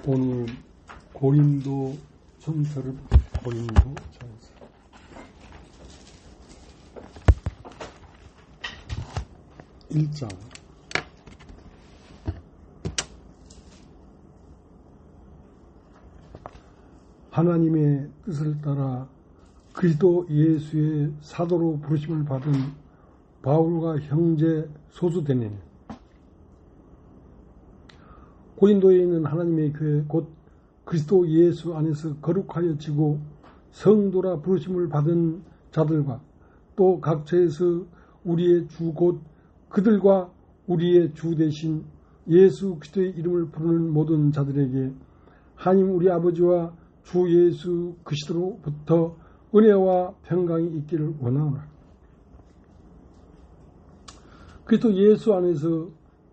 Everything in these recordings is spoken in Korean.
오늘 고린도 전서를 고린도 전서 (1장) 하나님의 뜻을 따라 그리스도 예수의 사도로 부르심을 받은 바울과 형제 소수되니 고린도에 있는 하나님의 교회 곧 그리스도 예수 안에서 거룩하여지고 성도라 부르심을 받은 자들과 또 각처에서 우리의 주 곧 그들과 우리의 주 되신 예수 그리스도의 이름을 부르는 모든 자들에게 하나님 우리 아버지와 주 예수 그리스도로부터 은혜와 평강이 있기를 원하오나. 그리스도 예수 안에서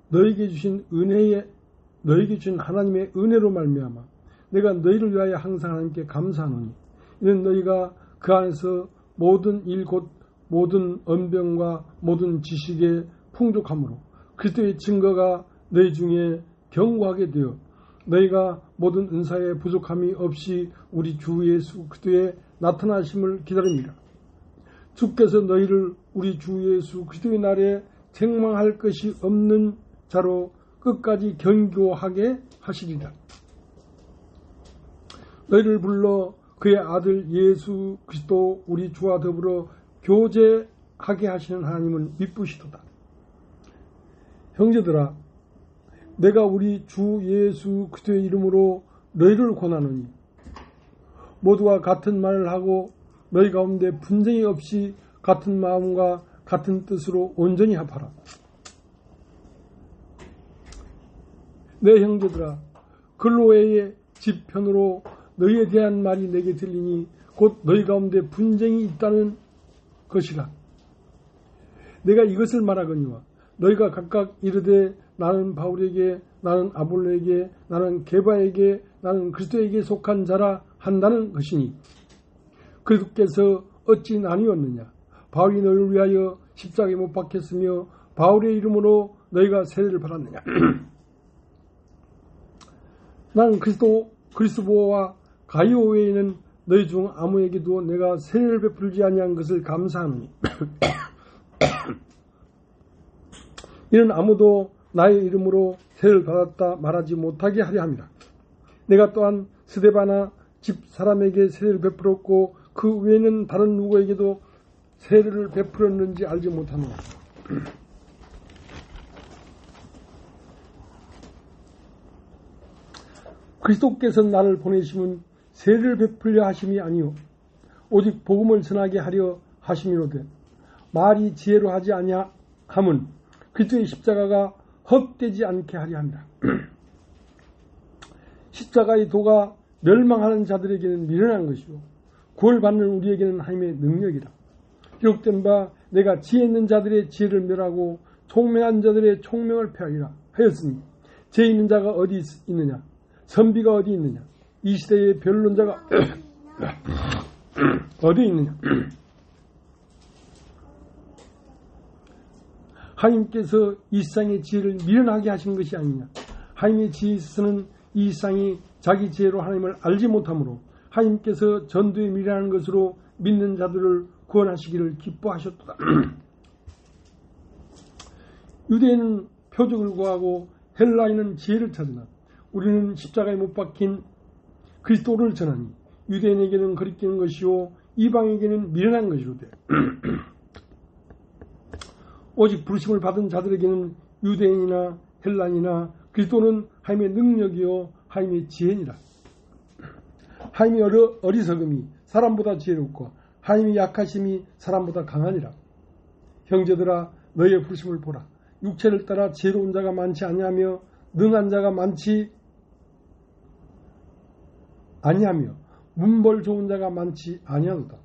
너에게 주신 하나님의 은혜로 말미암아 내가 너희를 위하여 항상 하나님께 감사하노니 이는 너희가 그 안에서 모든 일 곧 모든 언병과 모든 지식에 풍족함으로 그리스도의 증거가 너희 중에 견고하게 되어 너희가 모든 은사에 부족함이 없이 우리 주 예수 그리스도의 나타나심을 기다립니다. 주께서 너희를 우리 주 예수 그리스도의 날에 책망할 것이 없는 자로 끝까지 견고하게 하시리라. 너희를 불러 그의 아들 예수 그리스도 우리 주와 더불어 교제하게 하시는 하나님은 미쁘시도다. 형제들아, 내가 우리 주 예수 그리스도의 이름으로 너희를 권하노니 모두가 같은 말을 하고 너희 가운데 분쟁이 없이 같은 마음과 같은 뜻으로 온전히 합하라. 내 형제들아, 글로에의 집편으로 너희에 대한 말이 내게 들리니 곧 너희 가운데 분쟁이 있다는 것이라. 내가 이것을 말하거니와 너희가 각각 이르되 나는 바울에게, 나는 아볼로에게, 나는 게바에게, 나는 그리스도에게 속한 자라 한다는 것이니 그리스도께서 어찌 나뉘었느냐? 바울이 너희를 위하여 십자가에 못 박혔으며 바울의 이름으로 너희가 세례를 받았느냐? 나는 그리스도와 가이오 외에는 너희 중 아무에게도 내가 세례를 베풀지 아니한 것을 감사하노니 이는 아무도 나의 이름으로 세례를 받았다 말하지 못하게 하려 함이라. 내가 또한 스데바나 집 사람에게 세례를 베풀었고 그 외에는 다른 누구에게도 세례를 베풀었는지 알지 못하노라. 그리스도께서 나를 보내심은 세례를 베풀려 하심이 아니요 오직 복음을 전하게 하려 하심이로되 말이 지혜로 하지 아니함은 그리스도의 십자가가 헛되지 않게 하려 함이라. 십자가의 도가 멸망하는 자들에게는 미련한 것이요 구원받는 우리에게는 하나님의 능력이라. 기록된 바 내가 지혜 있는 자들의 지혜를 멸하고 총명한 자들의 총명을 폐하리라 하였으니 지혜 있는 자가 어디 있느냐? 선비가 어디 있느냐? 이 시대의 변론자가 어디 있느냐? 하나님께서 이 세상의 지혜를 미련하게 하신 것이 아니냐? 하나님의 지혜에 있어서는 이 세상이 자기 지혜로 하나님을 알지 못하므로 하나님께서 전도에 미련한 것으로 믿는 자들을 구원하시기를 기뻐하셨도다. 유대인은 표적을 구하고 헬라인은 지혜를 찾으나 우리는 십자가에 못 박힌 그리스도를 전하니 유대인에게는 거리끼는 것이요 이방에게는 미련한 것이로되 오직 부르심을 받은 자들에게는 유대인이나 헬라인이나 그리스도는 하나님의 능력이요 하나님의 지혜니라. 하나님의 어리석음이 사람보다 지혜롭고 하나님의 약하심이 사람보다 강하니라. 형제들아, 너희의 부르심을 보라. 육체를 따라 지혜로운 자가 많지 아니하며 능한 자가 많지 아니하며 문벌 좋은 자가 많지 아니하도다.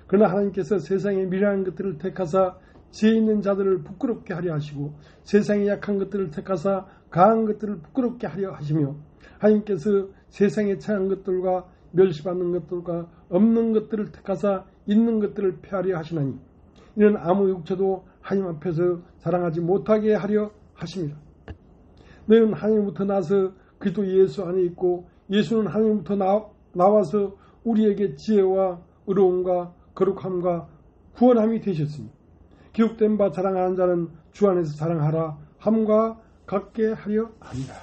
그러나 하나님께서 세상에 미련한 것들을 택하사 지혜 있는 자들을 부끄럽게 하려 하시고 세상에 약한 것들을 택하사 강한 것들을 부끄럽게 하려 하시며 하나님께서 세상에 처한 것들과 멸시받는 것들과 없는 것들을 택하사 있는 것들을 폐하려 하시나니 이는 아무 육체도 하나님 앞에서 자랑하지 못하게 하려 하심이라. 너희는 하나님부터 나서 그리스도 예수 안에 있고 예수는 하나님부터 나와서 우리에게 지혜와 의로움과 거룩함과 구원함이 되셨으니 기록된 바 자랑하는 자는 주 안에서 자랑하라 함과 같게 하려 합니다.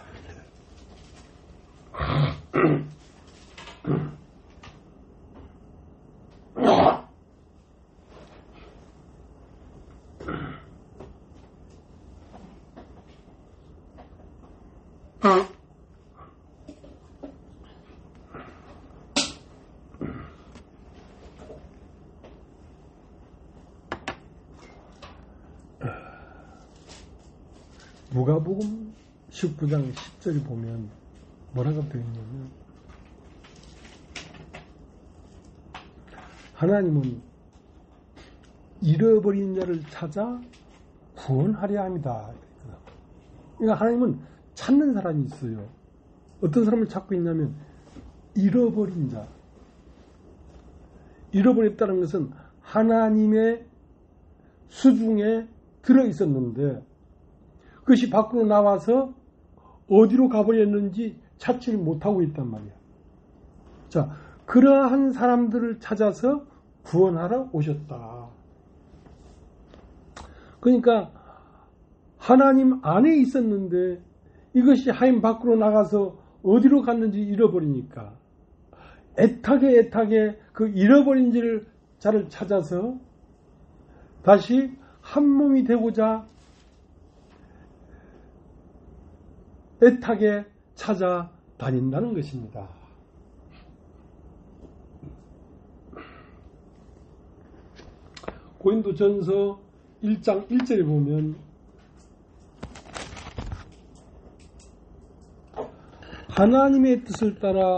누가복음 19장 10절을 보면 뭐라고 되어 있냐면 하나님은 잃어버린 자를 찾아 구원하려 합니다. 그러니까 하나님은 찾는 사람이 있어요. 어떤 사람을 찾고 있냐면 잃어버린 자. 잃어버렸다는 것은 하나님의 수중에 들어있었는데 그것이 밖으로 나와서 어디로 가버렸는지 찾지를 못하고 있단 말이야. 자, 그러한 사람들을 찾아서 구원하러 오셨다. 그러니까 하나님 안에 있었는데 이것이 하나님 밖으로 나가서 어디로 갔는지 잃어버리니까 애타게 그 잃어버린 자를 찾아서 다시 한 몸이 되고자 애타게 찾아다닌다는 것입니다. 고린도전서 1장 1절에 보면 하나님의 뜻을 따라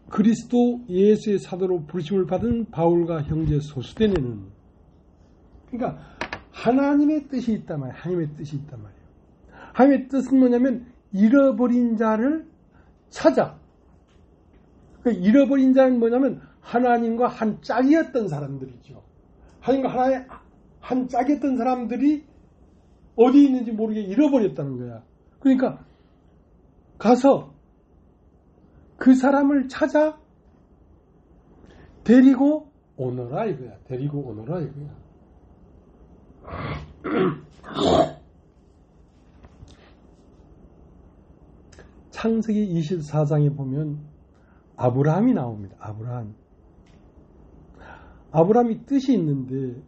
그리스도 예수의 사도로 부르심을 받은 바울과 형제 소수대네는, 그러니까 하나님의 뜻이 있단 말이에요. 하나님의 뜻이 있단 말이에요. 하나님의 뜻은 뭐냐면 잃어버린 자를 찾아. 그 잃어버린 자는 뭐냐면 하나님과 한 짝이었던 사람들이죠. 하나님과 하나의 한 짝이었던 사람들이 어디 있는지 모르게 잃어버렸다는 거야. 그러니까 가서 그 사람을 찾아 데리고 오너라 이거야. 데리고 오너라 이거야. 창세기 24장에 보면 아브라함이 나옵니다. 아브라함이 뜻이 있는데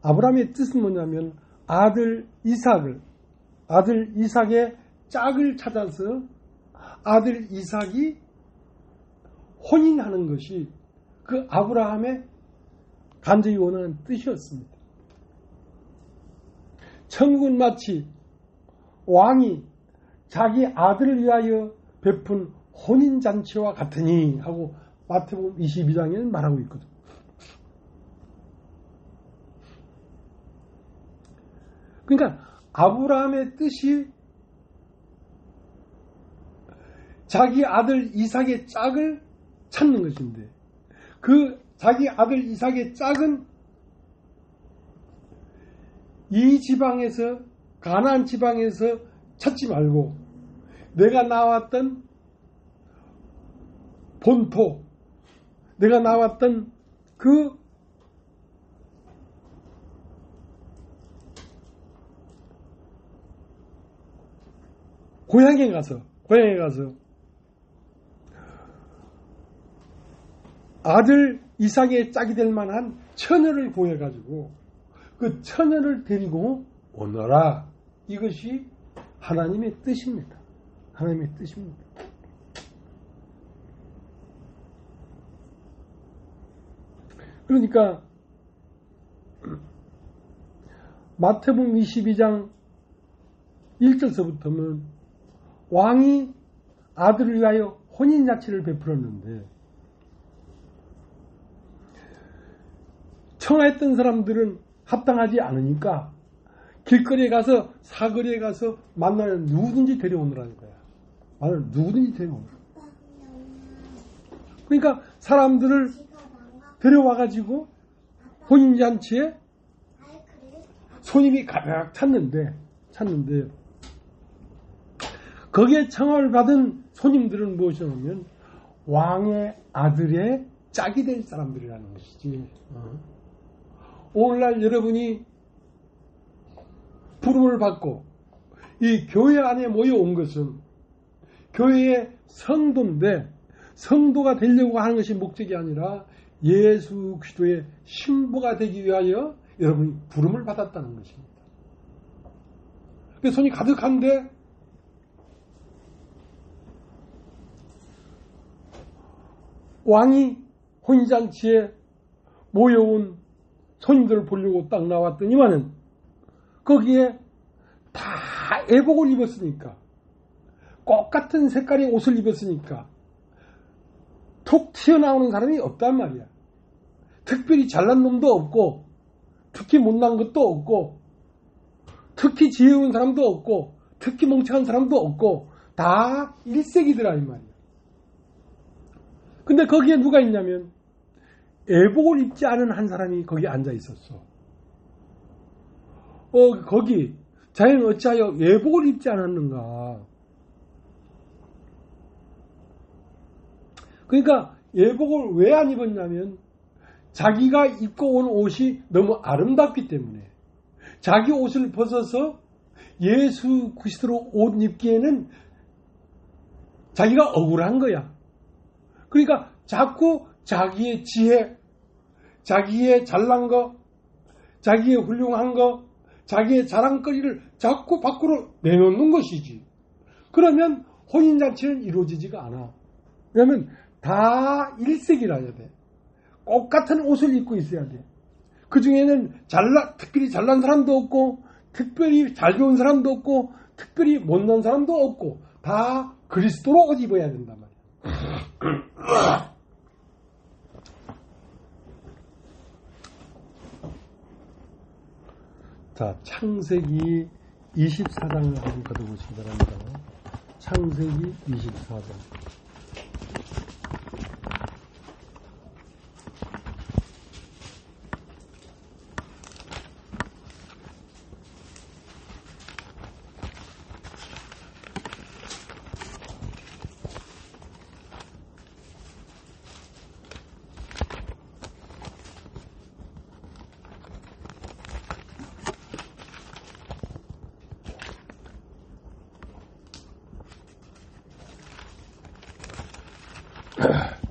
아브라함의 뜻은 뭐냐면 아들 이삭의 짝을 찾아서 아들 이삭이 혼인하는 것이 그 아브라함의 간절히 원하는 뜻이었습니다. 천국은 마치 왕이 자기 아들을 위하여 베푼 혼인잔치와 같으니 하고 마태복음 22장에는 말하고 있거든. 그러니까 아브라함의 뜻이 자기 아들 이삭의 짝을 찾는 것인데 그 자기 아들 이삭의 짝은 이 지방에서 가나안 지방에서 찾지 말고 내가 나왔던 본토, 내가 나왔던 그 고향에 가서 아들 이삭의 짝이 될 만한 처녀를 구해가지고 그 처녀를 데리고 오너라. 이것이 하나님의 뜻입니다. 하나님의 뜻입니다. 그러니까 마태복음 22장 1절서부터는 왕이 아들을 위하여 혼인잔치를 베풀었는데 청하였던 사람들은 합당하지 않으니까 길거리에 가서 사거리에 가서 만나는 누구든지 데려오느라는 거야. 누구든지 데려오느라. 그러니까 사람들을 데려와가지고 혼인잔치에 손님이 가득 찼는데 거기에 청함을 받은 손님들은 무엇이냐면 왕의 아들의 짝이 될 사람들이라는 것이지. 오늘날 여러분이 부름을 받고 이 교회 안에 모여온 것은 교회의 성도인데 성도가 되려고 하는 것이 목적이 아니라 예수 그리스도의 신부가 되기 위하여 여러분이 부름을 받았다는 것입니다. 손이 가득한데 왕이 혼인잔치에 모여온 손님들을 보려고 딱 나왔더니만은 거기에 다 애복을 입었으니까 똑같은 색깔의 옷을 입었으니까 툭 튀어나오는 사람이 없단 말이야. 특별히 잘난 놈도 없고 특히 못난 것도 없고 특히 지혜로운 사람도 없고 특히 멍청한 사람도 없고 다 일색이더라 이 말이야. 근데 거기에 누가 있냐면 애복을 입지 않은 한 사람이 거기 앉아 있었어. 거기 자기는 어찌하여 애복을 입지 않았는가. 그러니까 예복을 왜 안 입었냐면 자기가 입고 온 옷이 너무 아름답기 때문에 자기 옷을 벗어서 예수 그리스도로 옷 입기에는 자기가 억울한 거야. 그러니까 자꾸 자기의 지혜, 자기의 잘난 거, 자기의 훌륭한 거, 자기의 자랑거리를 자꾸 밖으로 내놓는 것이지. 그러면 혼인잔치는 이루어지지가 않아. 왜냐하면 다 일색이라야 돼. 똑같은 옷을 입고 있어야 돼. 그 중에는 특별히 잘난 사람도 없고 특별히 잘 배운 사람도 없고 특별히 못난 사람도 없고 다 그리스도로 옷 입어야 된단 말이야. 자, 창세기 24장을 한번 걷어보시기 바랍니다. 창세기 24장.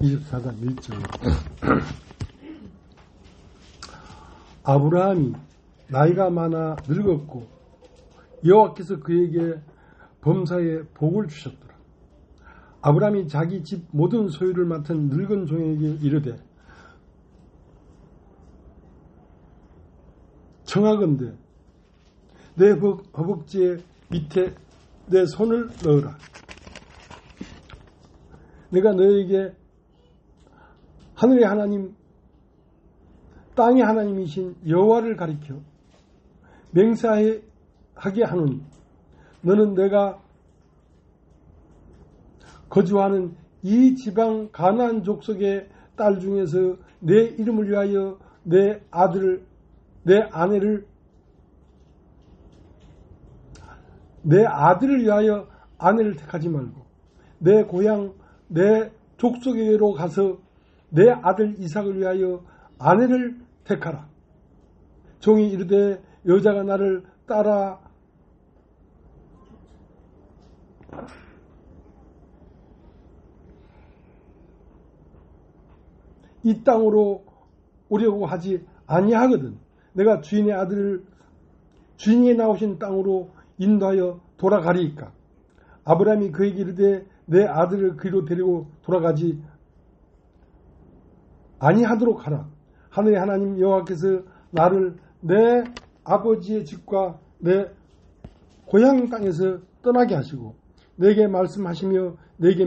(24장 1절) 아브라함이 나이가 많아 늙었고 여호와께서 그에게 범사에 복을 주셨더라. 아브라함이 자기 집 모든 소유를 맡은 늙은 종에게 이르되 청하건대 내 허벅지에 밑에 내 손을 넣으라. 내가 너에게 하늘의 하나님, 땅의 하나님이신 여호와를 가리켜 맹세하게 하노니 너는 내가 거주하는 이 지방 가나안 족속의 딸 중에서 내 이름을 위하여 내 아들을 위하여 아내를 택하지 말고 내 고향 내 족속에게로 가서 내 아들 이삭을 위하여 아내를 택하라. 종이 이르되 여자가 나를 따라 이 땅으로 오려고 하지 아니하거든. 내가 주인의 아들을 주인이 나오신 땅으로 인도하여 돌아가리이까. 아브라함이 그에게 이르되 내 아들을 그리로 데리고 돌아가지 아니하도록 하라. 하늘의 하나님 여호와께서 나를 내 아버지의 집과 내 고향 땅에서 떠나게 하시고 내게 말씀하시며 내게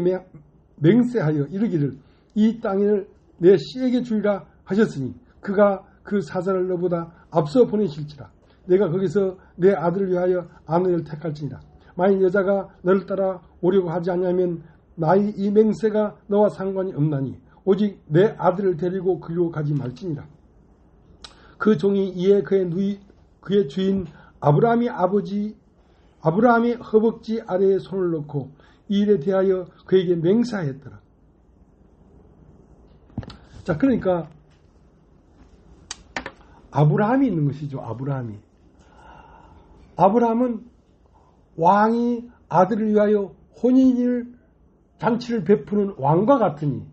맹세하여 이르기를 이 땅을 내 씨에게 주리라 하셨으니 그가 그 사자를 너보다 앞서 보내실지라. 내가 거기서 내 아들을 위하여 아내를 택할지니라. 만일 여자가 너를 따라 오려고 하지 않으면 나의 이 맹세가 너와 상관이 없나니 오직 내 아들을 데리고 그리로 가지 말지니라. 그 종이 이에 그의 주인 아브라함의 허벅지 아래에 손을 넣고 이 일에 대하여 그에게 맹세하였더라. 자, 그러니까 아브라함이 있는 것이죠. 아브라함은 왕이 아들을 위하여 혼인을 잔치를 베푸는 왕과 같으니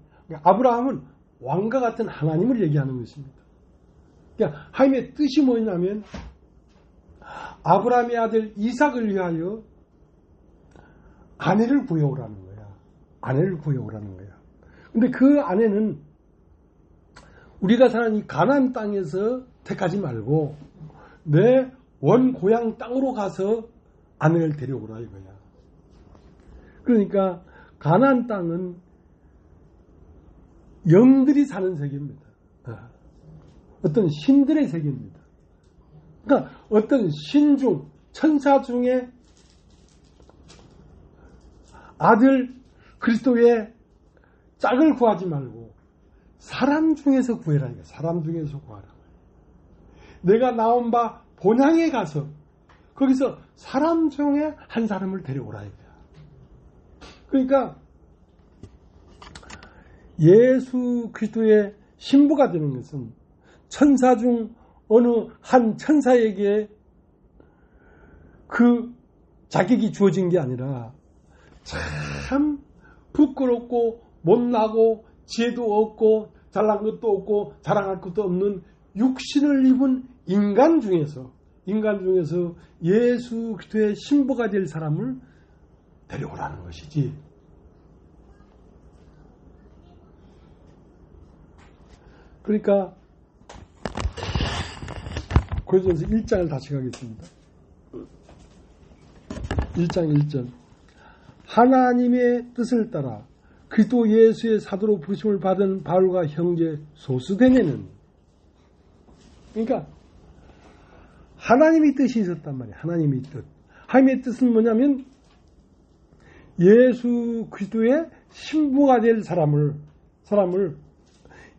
아브라함은 왕과 같은 하나님을 얘기하는 것입니다. 그러니까 하나님의 뜻이 뭐냐면 아브라함의 아들 이삭을 위하여 아내를 구해오라는 거야. 근데 그 아내는 우리가 사는 이 가나안 땅에서 택하지 말고 내 원 고향 땅으로 가서 아내를 데려오라 이거야. 그러니까 가나안 땅은 영들이 사는 세계입니다. 어떤 신들의 세계입니다. 그러니까 어떤 신중 천사 중에 아들 그리스도의 짝을 구하지 말고 사람 중에서 구해라. 사람 중에서 구하라. 내가 나온 바 본향에 가서 거기서 사람 중에 한 사람을 데려오라. 그러니까 예수 그리스도의 신부가 되는 것은 천사 중 어느 한 천사에게 그 자격이 주어진 게 아니라 참 부끄럽고 못나고 지혜도 없고 잘난 것도 없고 자랑할 것도 없는 육신을 입은 인간 중에서 예수 그리스도의 신부가 될 사람을 데려오라는 것이지. 그러니까 고린도전서 1장을 다시 가겠습니다. 1장 1절. 하나님의 뜻을 따라 그리스도 예수의 사도로 부르심을 받은 바울과 형제 소스데네는, 그러니까 하나님의 뜻이 있었단 말이에요. 하나님의 뜻. 하나님의 뜻은 뭐냐면 예수 그리스도의 신부가 될 사람을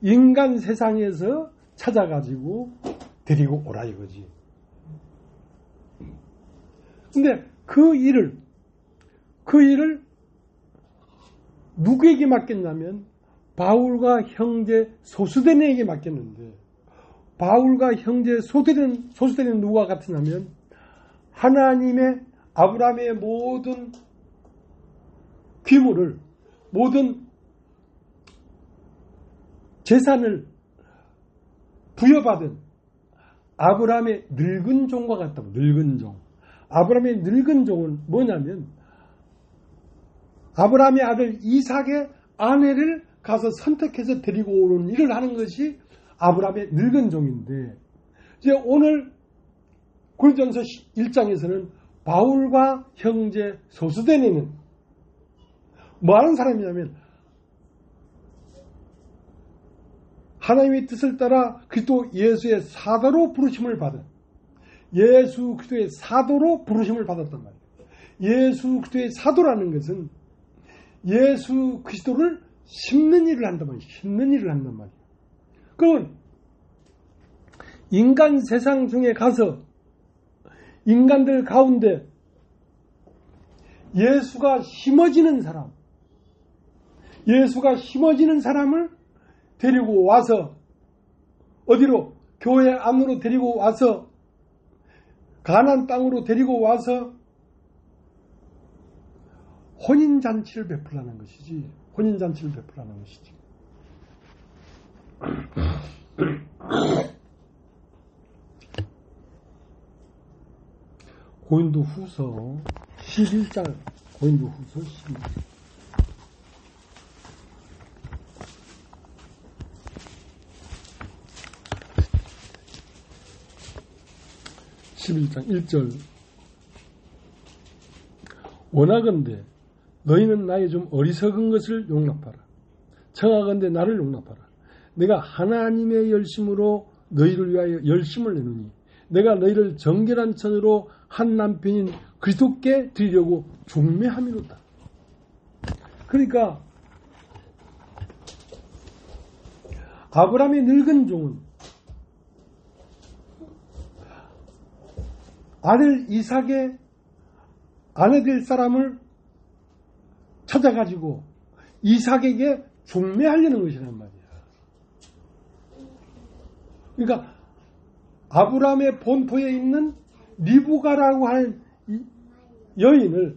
인간 세상에서 찾아가지고 데리고 오라 이거지. 근데 그 일을 누구에게 맡겼냐면 바울과 형제 소스데네에게 맡겼는데, 바울과 형제 소스데네는 누구와 같으냐면 하나님의 아브라함의 모든 귀물을, 모든 재산을 부여받은 아브라함의 늙은 종과 같다고. 늙은 종. 아브라함의 늙은 종은 뭐냐면 아브라함의 아들 이삭의 아내를 가서 선택해서 데리고 오는 일을 하는 것이 아브라함의 늙은 종인데, 이제 오늘 고린도전서 1장에서는 바울과 형제 소스데네는 뭐 하는 사람이냐면 하나님의 뜻을 따라 그리스도 예수의 사도로 부르심을 받은, 예수 그리스도의 사도로 부르심을 받았단 말이에요. 예수 그리스도의 사도라는 것은 예수 그리스도를 심는 일을 한단 말이에요. 심는 일을 한단 말이에요. 그건 인간 세상 중에 가서 인간들 가운데 예수가 심어지는 사람을 데리고 와서 어디로? 교회 안으로 데리고 와서 가나안 땅으로 데리고 와서 혼인잔치를 베풀라는 것이지. 혼인잔치를 베풀라는 것이지. 고린도후서 11장, 고린도후서 11장 1절. 원하건대 너희는 나의 좀 어리석은 것을 용납하라. 청하건대 나를 용납하라. 내가 하나님의 열심으로 너희를 위하여 열심을 내노니 내가 너희를 정결한 천으로 한 남편인 그리스도께 드리려고 중매함이로다. 그러니까 아브라함의 늙은 종은 아들 이삭의 아내 될 사람을 찾아가지고 이삭에게 중매하려는 것이란 말이야. 그러니까 아브라함의 본토에 있는 리브가라고 하는 여인을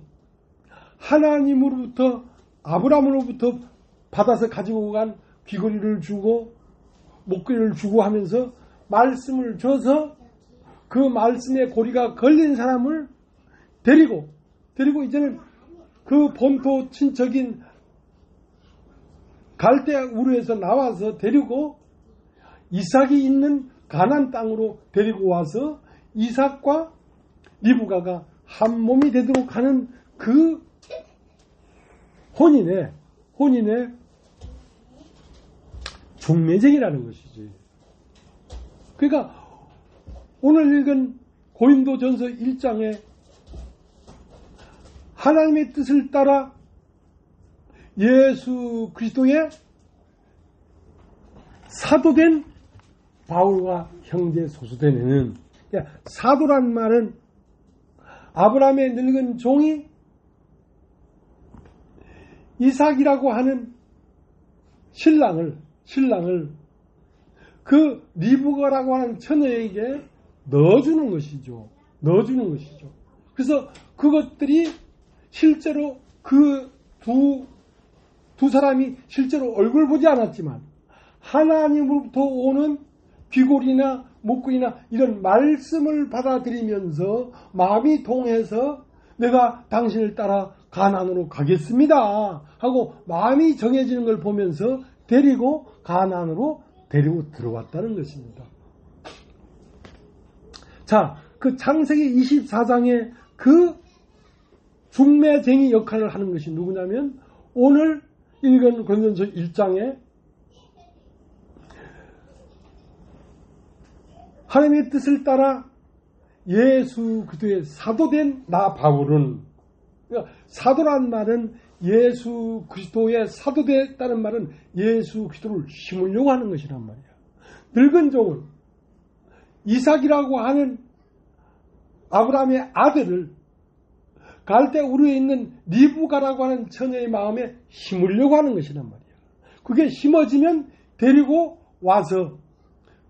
하나님으로부터, 아브라함으로부터 받아서 가지고 간 귀걸이를 주고 목걸이를 주고 하면서 말씀을 줘서 그 말씀에 고리가 걸린 사람을 데리고 이제는 그 본토 친척인 갈대 우르에서 나와서 데리고 이삭이 있는 가나안 땅으로 데리고 와서 이삭과 리브가가 한 몸이 되도록 하는 그 혼인의 중매쟁이라는 것이지. 그러니까 오늘 읽은 고린도전서 1장의 하나님의 뜻을 따라 예수 그리스도의 사도된 바울과 형제 소수되는, 사도란 말은 아브라함의 늙은 종이 이삭이라고 하는 신랑을 그 리브가라고 하는 처녀에게 넣어주는 것이죠. 그래서 그것들이 실제로 그 두 사람이 실제로 얼굴 보지 않았지만 하나님으로부터 오는 귀골이나 목구이나 이런 말씀을 받아들이면서 마음이 동해서 내가 당신을 따라 가나안으로 가겠습니다 하고 마음이 정해지는 걸 보면서 데리고 가나안으로 데리고 들어왔다는 것입니다. 자, 그 창세기 24장에 그 중매쟁이 역할을 하는 것이 누구냐면 오늘 읽은 고린도전서 1장에 하나님의 뜻을 따라 예수 그리스도의 사도된 나 바울은, 그러니까 사도란 말은 예수 그리스도의 사도됐다는 말은 예수 그리스도를 심으려고 하는 것이란 말이야. 늙은 종은 이삭이라고 하는 아브라함의 아들을 갈대 우르에 있는 리브가라고 하는 처녀의 마음에 심으려고 하는 것이란 말이야. 그게 심어지면 데리고 와서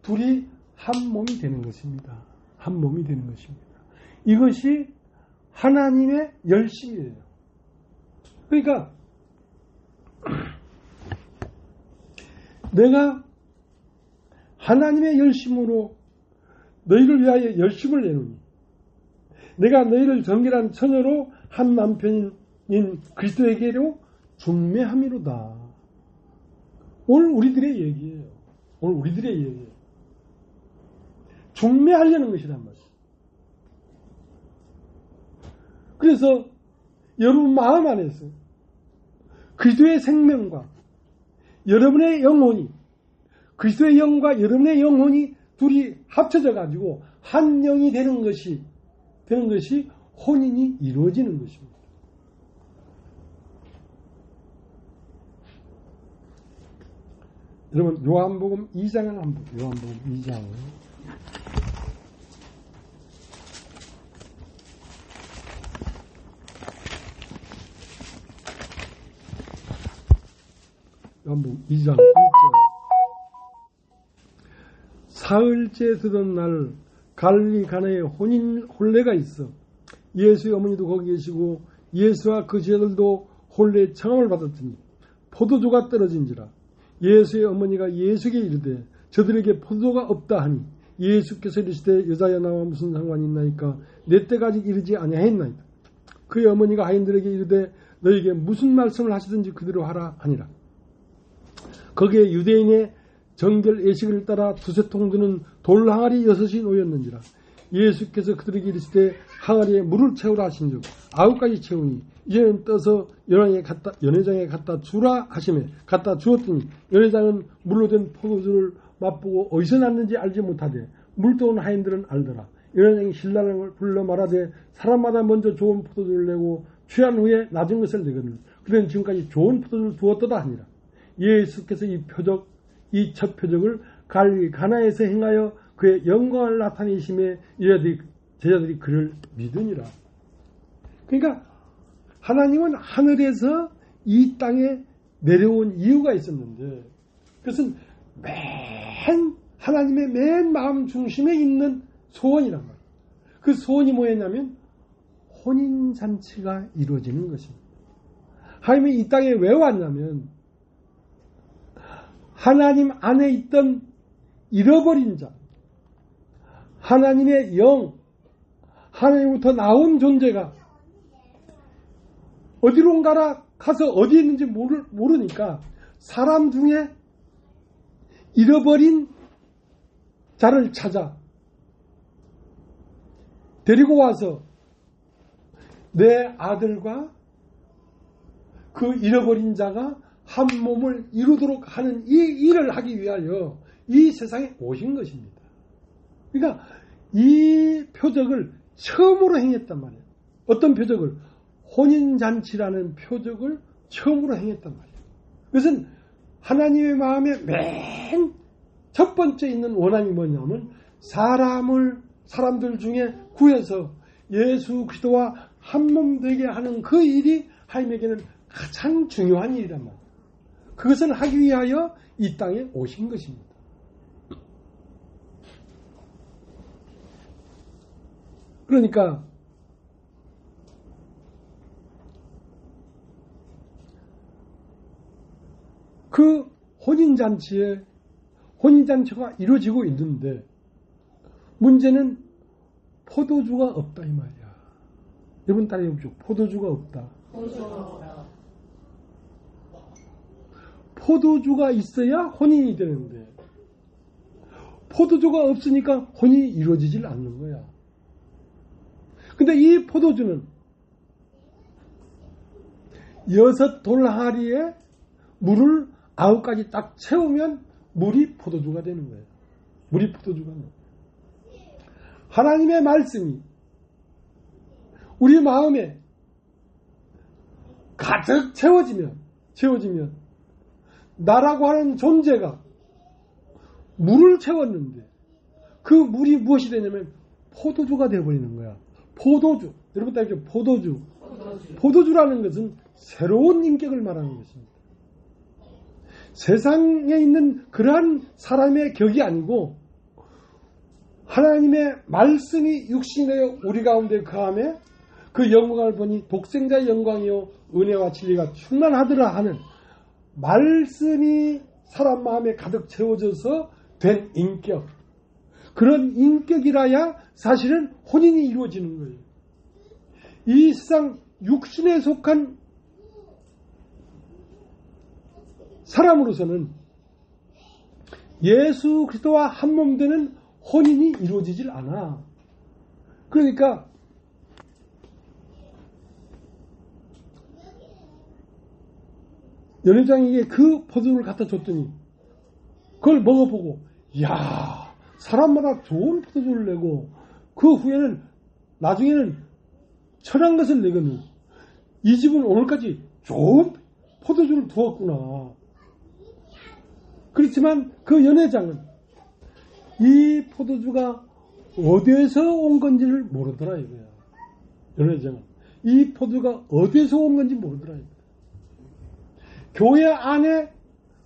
둘이 한 몸이 되는 것입니다. 한 몸이 되는 것입니다. 이것이 하나님의 열심이에요. 그러니까 내가 하나님의 열심으로 너희를 위하여 열심을 내노니 내가 너희를 정결한 처녀로 한 남편인 그리스도에게로 중매함이로다. 오늘 우리들의 얘기예요. 중매하려는 것이란 말이에요. 그래서 여러분 마음 안에서 그리스도의 생명과 여러분의 영혼이, 그리스도의 영과 여러분의 영혼이 둘이 합쳐져 가지고 한 영이 되는 것이 혼인이 이루어지는 것입니다. 여러분 요한복음 2장을 한번 요한복음 2장 요한복음 2장 1절 사흘째 되던 날 갈릴리 가나에 혼례가 있어 예수의 어머니도 거기 계시고 예수와 그 제자들도 혼례 청함을 받았더니 포도주가 떨어진지라 예수의 어머니가 예수에게 이르되 저들에게 포도주가 없다 하니 예수께서 이르시되 여자여 나와 무슨 상관이 있나이까 내 때가 아직 이르지 아니하였나이다. 그의 어머니가 하인들에게 이르되 너에게 무슨 말씀을 하시든지 그대로 하라 하니라. 거기에 유대인의 정결 예식을 따라 두세 통 드는 돌 항아리 6이 놓였는지라. 예수께서 그들에게 이르시되 항아리에 물을 채우라 하신즉 9가지 채우니 이제는 떠서 연회장에 갖다 주라 하시매 갖다 주었더니 연회장은 물로 된 포도주를 맛보고 어디서 났는지 알지 못하되 물떠온 하인들은 알더라. 연회장이 신랑을 불러 말하되 사람마다 먼저 좋은 포도주를 내고 취한 후에 낮은 것을 내거늘 그들은 지금까지 좋은 포도주를 두었도다 하니라. 예수께서 이 첫 표적을 갈릴리 가나에서 행하여 그의 영광을 나타내심에 제자들이 그를 믿으니라. 그러니까 하나님은 하늘에서 이 땅에 내려온 이유가 있었는데 그것은 하나님의 맨 마음 중심에 있는 소원이란 말이에요. 그 소원이 뭐였냐면 혼인잔치가 이루어지는 것입니다. 하나님이 이 땅에 왜 왔냐면 하나님 안에 있던 잃어버린 자, 하나님의 영, 하나님부터 나온 존재가 어디론가라 가서 어디에 있는지 모르니까 사람 중에 잃어버린 자를 찾아 데리고 와서 내 아들과 그 잃어버린 자가 한 몸을 이루도록 하는 이 일을 하기 위하여 이 세상에 오신 것입니다. 그러니까 이 표적을 처음으로 행했단 말이에요. 어떤 표적을? 혼인잔치라는 표적을 처음으로 행했단 말이에요. 그것은 하나님의 마음에 맨 첫 번째 있는 원함이 뭐냐면 사람들 중에 구해서 예수 그리스도와 한 몸 되게 하는 그 일이 하나님에게는 가장 중요한 일이란 말이에요. 그것을 하기 위하여 이 땅에 오신 것입니다. 그러니까 그 혼인잔치가 이루어지고 있는데 문제는 포도주가 없다 이 말이야. 여러분 따라해 보십시오. 포도주가 없다. 포도주가 있어야 혼인이 되는데 포도주가 없으니까 혼인이 이루어지질 않는 거야. 근데 이 포도주는 6 돌항아리에 물을 9가지 딱 채우면 물이 포도주가 되는 거예요. 물이 포도주가 되는 거예요. 하나님의 말씀이 우리 마음에 가득 채워지면 나라고 하는 존재가 물을 채웠는데 그 물이 무엇이 되냐면 포도주가 되어버리는 거야. 포도주. 여러분 따라서 포도주. 포도주라는 것은 새로운 인격을 말하는 것입니다. 세상에 있는 그러한 사람의 격이 아니고 하나님의 말씀이 육신이 되어 우리 가운데 거함에 그 영광을 보니 독생자의 영광이요 은혜와 진리가 충만하더라 하는 말씀이 사람 마음에 가득 채워져서 된 인격. 그런 인격이라야 사실은 혼인이 이루어지는 거예요. 이 세상 육신에 속한 사람으로서는 예수 그리스도와 한 몸 되는 혼인이 이루어지질 않아. 그러니까 연회장에게 그 포도주를 갖다 줬더니 그걸 먹어보고 이야 사람마다 좋은 포도주를 내고 그 후에는 나중에는 천한 것을 내거든. 이 집은 오늘까지 좋은 포도주를 두었구나. 그렇지만 그 연회장은 이 포도주가 어디에서 온 건지를 모르더라 이거야. 연회장은 이 포도주가 어디에서 온 건지 모르더라 이거야. 교회 안에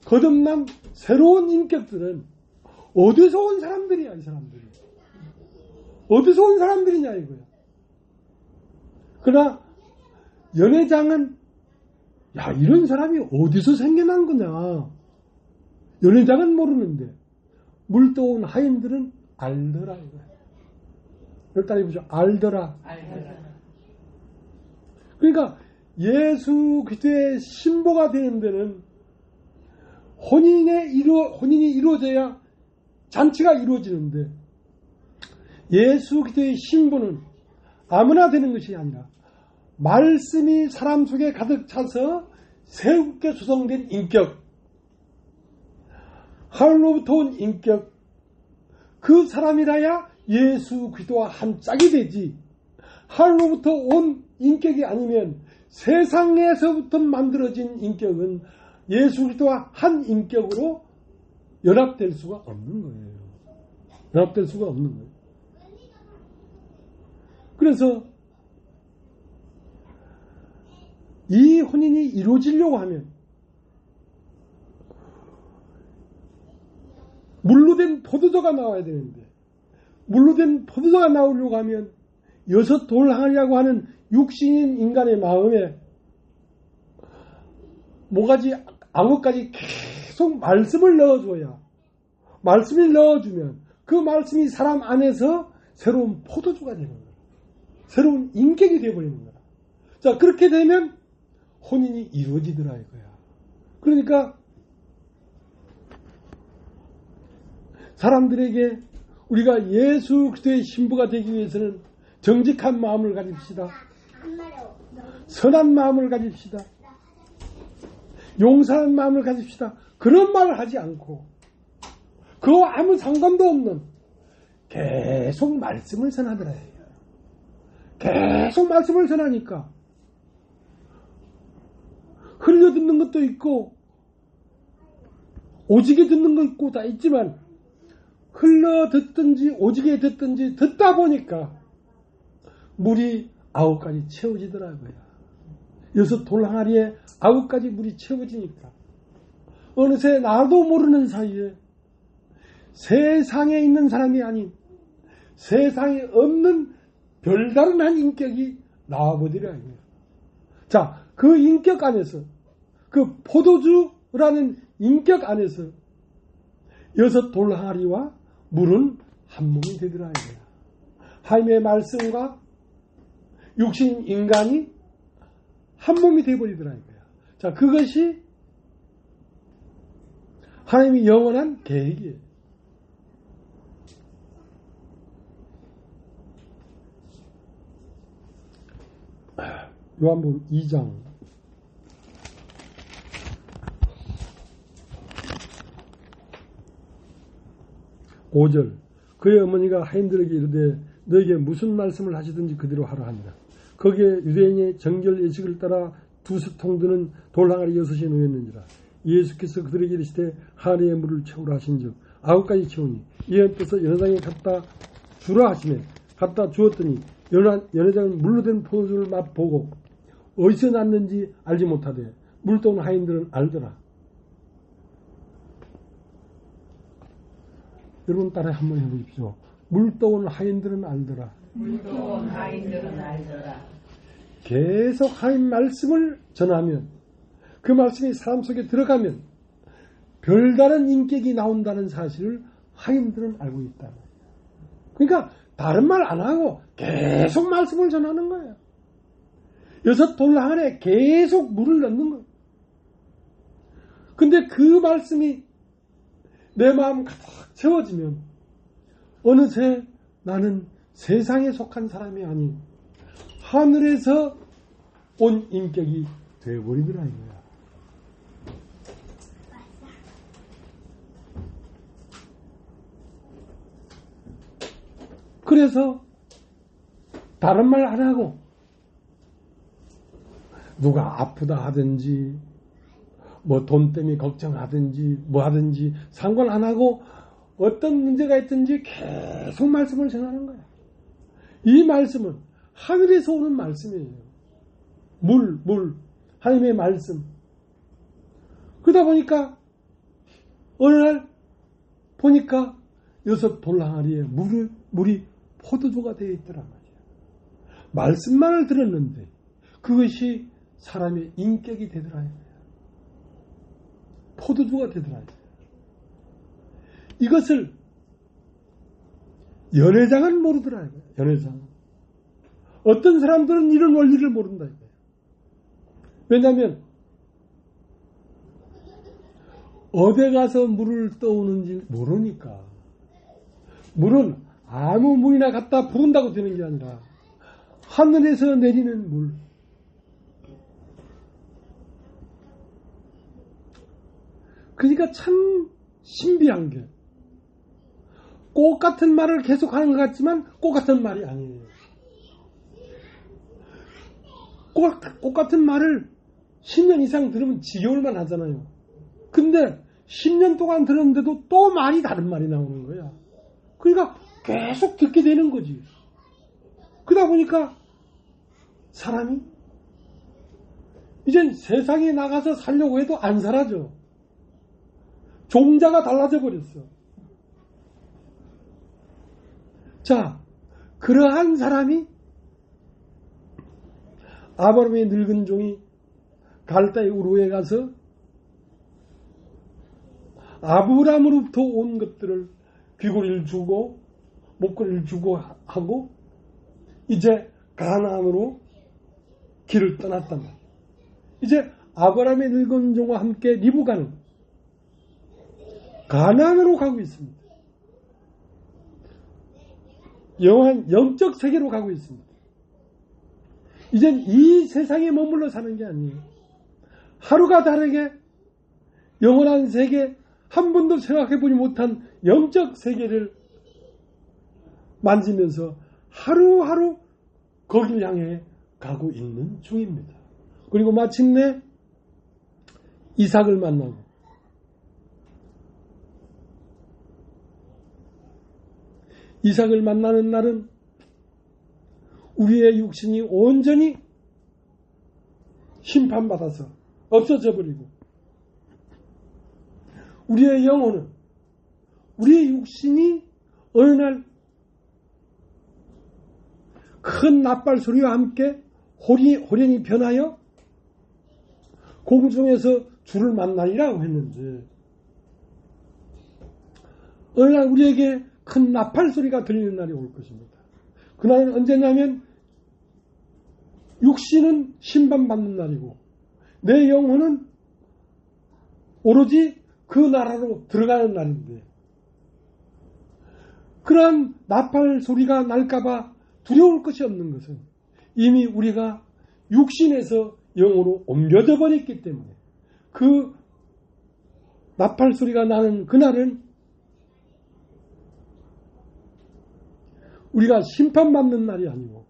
거듭난 새로운 인격들은 어디서 온 사람들이야 이 사람들이. 어디서 온 사람들이냐 이거야. 그러나 연회장은 야 이런 사람이 어디서 생겨난 거냐. 연회장은 모르는데 물떠온 하인들은 알더라 이거야. 일단 해보죠. 알더라. 그러니까 예수 그리스도의 신보가 되는 데는 혼인이 이루어져야 잔치가 이루어지는데 예수 그리스도의 신보는 아무나 되는 것이 아니라 말씀이 사람 속에 가득 차서 새롭게 조성된 인격, 하늘로부터 온 인격, 그 사람이라야 예수 그리스도와 한 짝이 되지. 하늘로부터 온 인격이 아니면 세상에서부터 만들어진 인격은 예수 그리스도와 한 인격으로 연합될 수가 없는 거예요. 연합될 수가 없는 거예요. 그래서 이 혼인이 이루어지려고 하면 물로 된 포도주가 나와야 되는데 물로 된 포도주가 나오려고 하면 6 돌항아리라고 하는 육신인 인간의 마음에 뭐가지 아무까지 계속 말씀을 넣어줘야 말씀을 넣어주면 그 말씀이 사람 안에서 새로운 포도주가 되는 거야. 새로운 인격이 되어버리는 거야. 자 그렇게 되면 혼인이 이루어지더라 이거야. 그러니까 사람들에게 우리가 예수 그리스도의 신부가 되기 위해서는 정직한 마음을 가집시다. 선한 마음을 가집시다. 용서하는 마음을 가집시다. 그런 말을 하지 않고 그와 아무 상관도 없는 계속 말씀을 전하더라. 계속 말씀을 전하니까 흘려 듣는 것도 있고 오지게 듣는 거 있고 다 있지만 흘러 듣든지 오지게 듣든지 듣다 보니까 물이 9가지 채워지더라고요. 6 돌항아리에 9가지 물이 채워지니까 어느새 나도 모르는 사이에 세상에 있는 사람이 아닌 세상에 없는 별다른 한 인격이 나와버리더라고요. 자, 그 인격 안에서 그 포도주라는 인격 안에서 6 돌항아리와 물은 한 몸이 되더라고요. 하나님의 말씀과 육신 인간이 한 몸이 되어버리더라고요. 자, 그것이 하나님의 영원한 계획이에요. 요한복음 2장 5절 그의 어머니가 하인들에게 이르되 너에게 무슨 말씀을 하시든지 그대로 하라 하니라. 거기에 유대인의 정결 예식을 따라 2수통 드는 돌항아리 6이 놓였는지라. 예수께서 그들에게 이르시되 하늘의 물을 채우라 하신즉 9가지 채우니 이에 뜻서 연회장에 갖다 주라 하시매 갖다 주었더니 연회장은 물로 된 포도주를 맛보고 어디서 났는지 알지 못하되 물도온 하인들은 알더라. 여러분 따라 한번 해보십시오. 물도온 하인들은 알더라. 물도온 하인들은 알더라. 계속 하나님 말씀을 전하면 그 말씀이 사람 속에 들어가면 별다른 인격이 나온다는 사실을 하인들은 알고 있다. 그러니까 다른 말 안 하고 계속 말씀을 전하는 거예요. 6 돌항아리에 계속 물을 넣는 거예요. 근데 그 말씀이 내 마음 가득 채워지면 어느새 나는 세상에 속한 사람이 아닌 하늘에서 온 인격이 되어버리더라 이거야. 그래서 다른 말 안 하고 누가 아프다 하든지 뭐 돈 때문에 걱정하든지 뭐 하든지 상관 안 하고 어떤 문제가 있든지 계속 말씀을 전하는 거야. 이 말씀은 하늘에서 오는 말씀이에요. 물, 하나님의 말씀. 그러다 보니까 어느 날 보니까 6 돌항아리에 물이 포도주가 되어 있더란 말이에요. 말씀만을 들었는데 그것이 사람의 인격이 되더라. 포도주가 되더라. 이것을 연회장은 모르더라. 연회장. 어떤 사람들은 이런 원리를 모른다. 왜냐하면 어디 가서 물을 떠오는지 모르니까. 물은 아무 물이나 갖다 부은다고 되는 게 아니라 하늘에서 내리는 물. 그러니까 참 신비한 게 꽃 같은 말을 계속하는 것 같지만 꽃 같은 말이 아니에요. 꽃 같은 말을 10년 이상 들으면 지겨울만 하잖아요. 근데 10년 동안 들었는데도 또 말이 다른 말이 나오는 거야. 그러니까 계속 듣게 되는 거지. 그러다 보니까 사람이 이젠 세상에 나가서 살려고 해도 안 살아져. 종자가 달라져 버렸어. 자, 그러한 사람이 아브라함의 늙은 종이 갈대의 우르에 가서 아브라함으로부터 온 것들을 귀고리를 주고 목걸이를 주고 하고 이제 가나안으로 길을 떠났단 말이에요. 이제 아브라함의 늙은 종과 함께 리브가는 가나안으로 가고 있습니다. 영한 영적 세계로 가고 있습니다. 이젠 이 세상에 머물러 사는 게 아니에요. 하루가 다르게 영원한 세계, 한 번도 생각해보지 못한 영적 세계를 만지면서 하루하루 거길 향해 가고 있는 중입니다. 그리고 마침내 이삭을 만나고 이삭을 만나는 날은 우리의 육신이 온전히 심판받아서 없어져 버리고 우리의 영혼은 우리의 육신이 어느 날 큰 나팔 소리와 함께 호련히 변하여 공중에서 주를 만나리라고 했는데 어느 날 우리에게 큰 나팔 소리가 들리는 날이 올 것입니다. 그날은 언제냐면 육신은 심판받는 날이고 내 영혼은 오로지 그 나라로 들어가는 날인데 그러한 나팔 소리가 날까봐 두려울 것이 없는 것은 이미 우리가 육신에서 영으로 옮겨져 버렸기 때문에 그 나팔 소리가 나는 그날은 우리가 심판받는 날이 아니고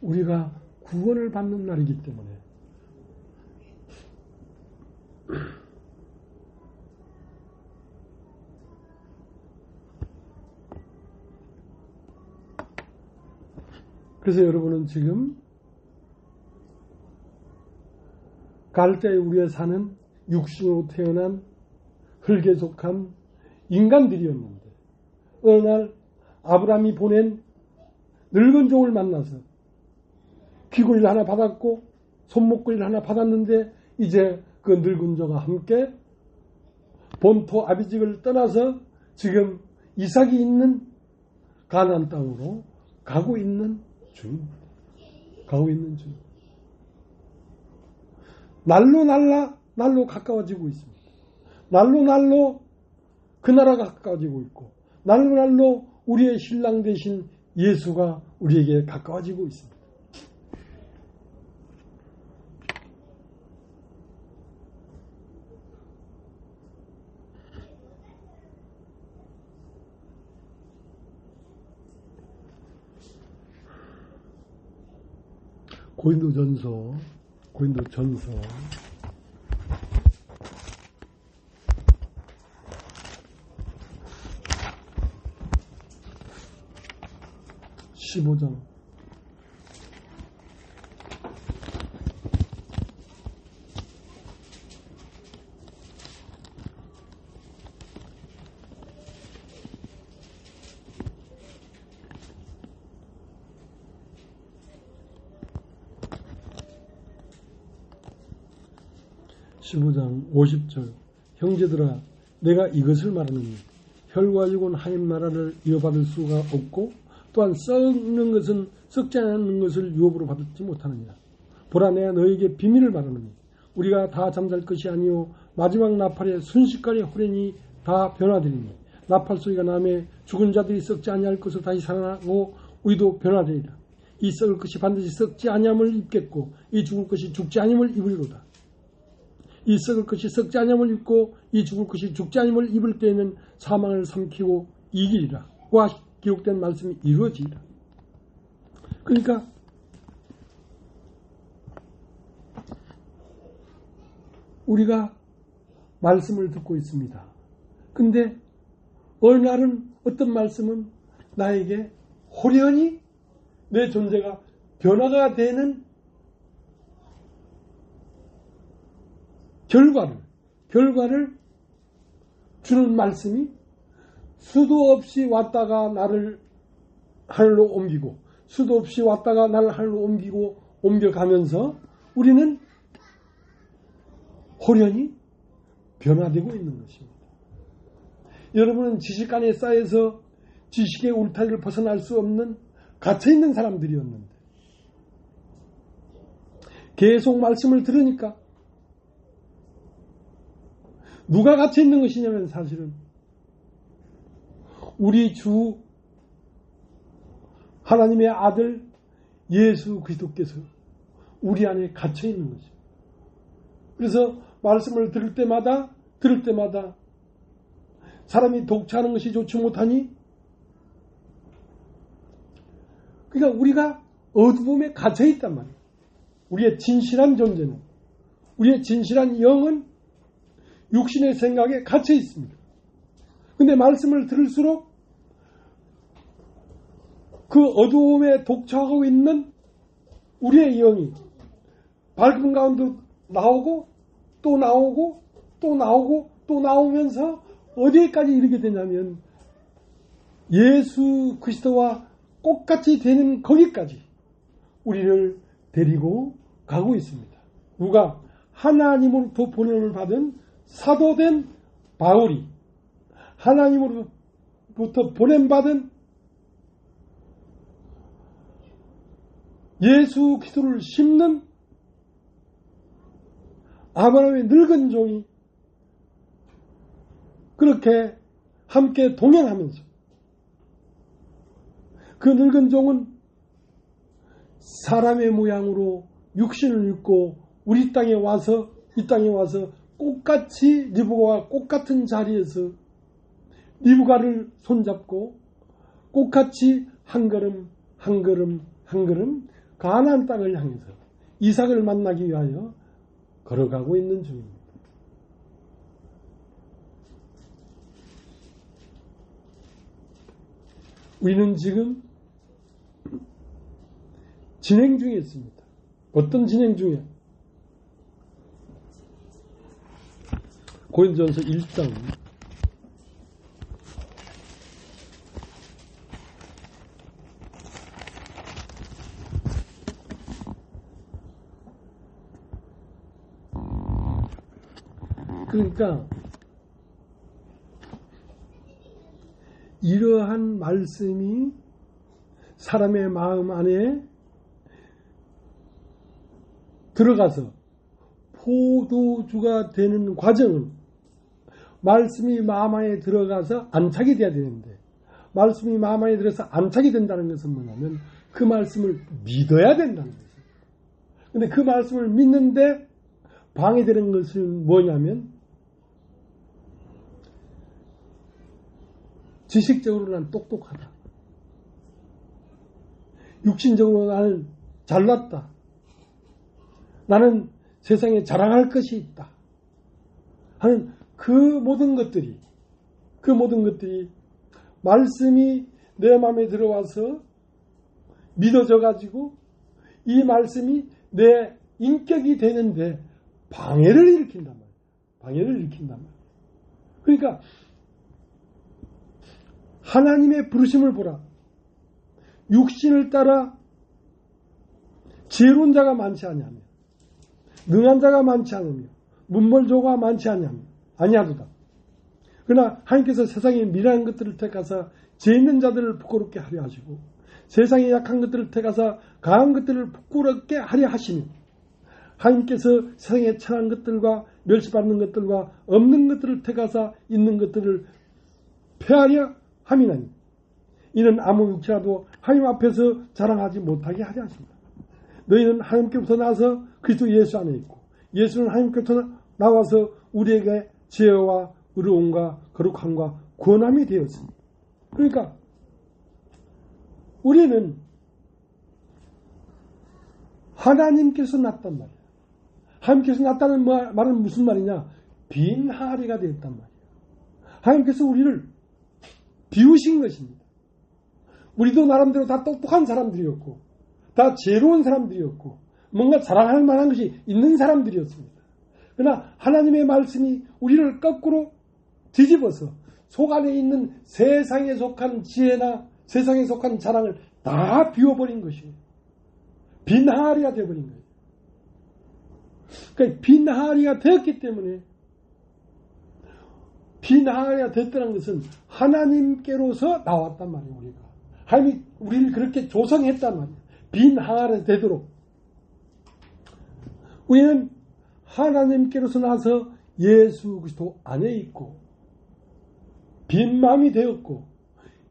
우리가 구원을 받는 날이기 때문에 그래서 여러분은 지금 갈대에 우리의 사는 육신으로 태어난 흙에 속한 인간들이었는데 어느 날 아브라함이 보낸 늙은 종을 만나서 귀걸이를 하나 받았고 손목걸이를 하나 받았는데 이제 그 늙은 종과 함께 본토 아비직을 떠나서 지금 이삭이 있는 가나안 땅으로 가고 있는 중. 날로 가까워지고 있습니다. 날로 그 나라가 가까워지고 있고 날로 우리의 신랑 되신 예수가 우리에게 가까워지고 있습니다. 고린도전서 15장 15장 50절 형제들아 내가 이것을 말하노니 혈과 육은 하나님 나라를 이어받을 수가 없고 또한 썩는 것은 썩지 않는 것을 유업으로 받지 못하느니라. 보라 내가 너에게 비밀을 말하노니 우리가 다 잠잘 것이 아니요 마지막 나팔에 순식간에 호련히 다 변화되리니 나팔 소리가 나매 죽은 자들이 썩지 아니할 것을 다시 살아나고 우리도 변화되리라. 이 썩을 것이 반드시 썩지 아니함을 입겠고 이 죽을 것이 죽지 아니함을 입으리로다. 이 썩을 것이 썩지 아니함을 입고 이 죽을 것이 죽지 아니함을 입을 때에는 사망을 삼키고 이기리라. 와 기록된 말씀이 이루어지리라. 그러니까 우리가 말씀을 듣고 있습니다. 근데 어느 날은 어떤 말씀은 나에게 호련히 내 존재가 변화가 되는 결과를 주는 말씀이 수도 없이 왔다가 나를 하늘로 옮기고 수도 없이 왔다가 나를 하늘로 옮겨가면서 우리는 호련히 변화되고 있는 것입니다. 여러분은 지식간에 쌓여서 지식의 울타리를 벗어날 수 없는 갇혀있는 사람들이었는데 계속 말씀을 들으니까 누가 갇혀있는 것이냐면 사실은 우리 주 하나님의 아들 예수 그리스도께서 우리 안에 갇혀있는 것입니다. 그래서 말씀을 들을 때마다 사람이 독차하는 것이 좋지 못하니 그러니까 우리가 어두움에 갇혀있단 말이에요. 우리의 진실한 존재는 우리의 진실한 영은 육신의 생각에 갇혀 있습니다. 근데 말씀을 들을수록 그 어두움에 독촉하고 있는 우리의 영이 밝은 가운데 나오고 또 나오고 또 나오고 또 나오면서 어디까지 이르게 되냐면 예수 그리스도와 똑같이 되는 거기까지 우리를 데리고 가고 있습니다. 누가? 하나님으로부터 보냄을 받은 사도된 바울이 하나님으로부터 보냄받은 예수 그리스도를 심는 아브라함의 늙은 종이 그렇게 함께 동행하면서 그 늙은 종은 사람의 모양으로 육신을 입고 우리 땅에 와서 이 땅에 와서 꽃같이 리브가와 꽃같은 자리에서 리브가를 손잡고 꽃같이 한 걸음 한 걸음 한 걸음 가나안 땅을 향해서 이삭을 만나기 위하여 걸어가고 있는 중입니다. 우리는 지금 진행 중에 있습니다. 어떤 진행 중에? 고린도전서 1장 그러니까 이러한 말씀이 사람의 마음 안에 들어가서 포도주가 되는 과정은 말씀이 마음 안에 들어가서 안착이 돼야 되는데 말씀이 마음 안에 들어서 안착이 된다는 것은 뭐냐면 그 말씀을 믿어야 된다는 것이에요. 근데 그 말씀을 믿는데 방해되는 것은 뭐냐면 지식적으로 난 똑똑하다. 육신적으로 나는 잘났다. 나는 세상에 자랑할 것이 있다. 하는 그 모든 것들이 말씀이 내 마음에 들어와서 믿어져 가지고 이 말씀이 내 인격이 되는데 방해를 일으킨단 말이에요. 그러니까 하나님의 부르심을 보라. 육신을 따라 지혜로운 자가 많지 아니하며 능한 자가 많지 않으며 문벌조가 많지 아니하도다. 그러나 하나님께서 세상에 미련한 것들을 택하사 죄 있는 자들을 부끄럽게 하려 하시고 세상에 약한 것들을 택하사 강한 것들을 부끄럽게 하려 하시며 하나님께서 세상에 천한 것들과 멸시받는 것들과 없는 것들을 택하사 있는 것들을 폐하려 함이나니 이는 아무 육체라도 하나님 앞에서 자랑하지 못하게 하려 하십니다. 너희는 하나님께부터 나와서 그리스도 예수 안에 있고 예수는 하나님께부터 나와서 우리에게 지혜와 의로움과 거룩함과 구원함이 되었습니다. 그러니까 우리는 하나님께서 났단 말이에요. 하나님께서 났다는 말은 무슨 말이냐? 빈하리가 되었단 말이에요. 하나님께서 우리를 비우신 것입니다. 우리도 나름대로 다 똑똑한 사람들이었고 다 지혜로운 사람들이었고 뭔가 자랑할 만한 것이 있는 사람들이었습니다. 그러나 하나님의 말씀이 우리를 거꾸로 뒤집어서 속 안에 있는 세상에 속한 지혜나 세상에 속한 자랑을 다 비워버린 것이에요. 빈하리가 되어버린 거예요. 그러니까 빈하리가 되었기 때문에 빈하리가 됐다는 것은 하나님께로서 나왔단 말이에요. 우리가 하나님이 우리를 그렇게 조성했단 말이에요. 빈하리가 되도록 우리는 하나님께로서 나서 예수 그리스도 안에 있고 빈 마음이 되었고